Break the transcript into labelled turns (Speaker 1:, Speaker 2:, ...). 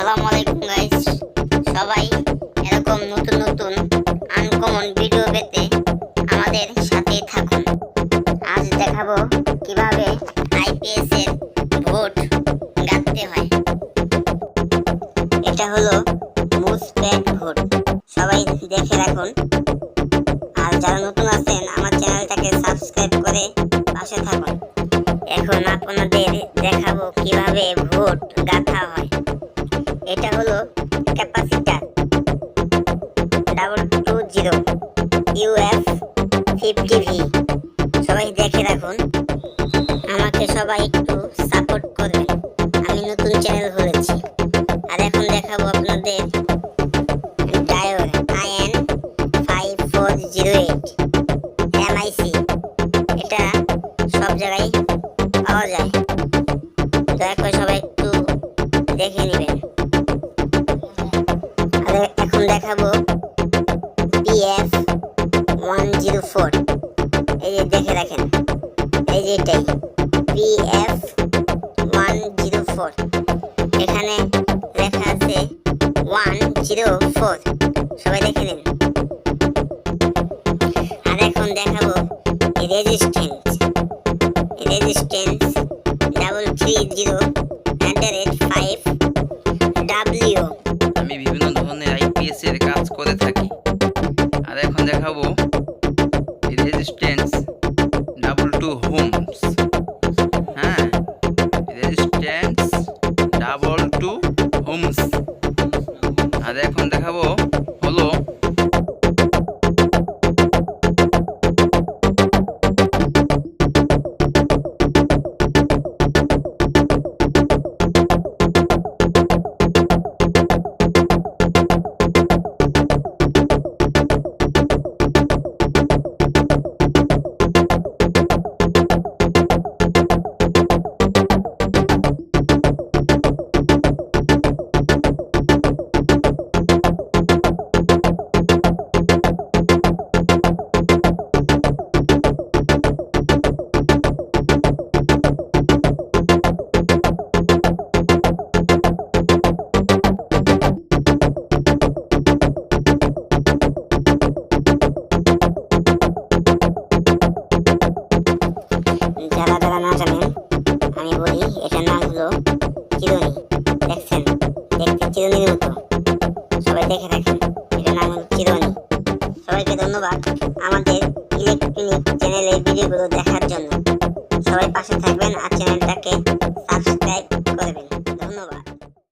Speaker 1: আসসালামু আলাইকুম গাইস, সবাই এরকম নতুন নতুন আনকমন ভিডিও পেতে আমাদের সাথেই থাকুন। আজ দেখাবো কিভাবে আইপিএস এর ভোট গাঁথতে হয়। এটা হলো মুসপ্যাড ভোট, সবাই দেখে রাখুন। আর যারা নতুন আছেন আমার চ্যানেলটাকে সাবস্ক্রাইব করে পাশে থাকুন। এখন আপনাদের দেখাবো কিভাবে ভোট গাঁথা হয়। এটা হলো ক্যাপাসিটার 220 UF 50V। সবাই দেখে রাখুন, আমাকে সবাই একটু সাপোর্ট করবেন, আমি নতুন চ্যানেল খুলেছি। আর এখন দেখাবো আপনাদের ডায়োড IN 5408 MIC। এটা সব জায়গায় পাওয়া যায়, দয়া করে সবাই একটু দেখে নেবেন। এখন দেখাবো PF 104। এই যে দেখে রাখেন, এই যে এটাই PF 104। এখানে লেখা আছে 104, সবাই দেখে নিন। আর এখন দেখাবো রেজিস্ট্যান্স 330@5W।
Speaker 2: আমি বিভিন্ন ধরনের আইপিএস এর কাজ করে থাকি। আর এখন দেখাবো রেজিস্ট্যান্স 22 হোমস। হ্যাঁ, রেজিস্ট্যান্স 22 হোমস। আর এখন দেখাবো হলো
Speaker 1: যারা যারা না জানেন আমি বলি, এটার নাম হলো চিরুনি। দেখছেন, দেখতে চিরুনির মতো, সবাই দেখে রাখেন। এটার নাম হলো চিরুনি। সবাইকে ধন্যবাদ আমাদের ইলেকট্রনিক চ্যানেলের ভিডিওগুলো দেখার জন্য। সবাই পাশে থাকবেন আর চ্যানেল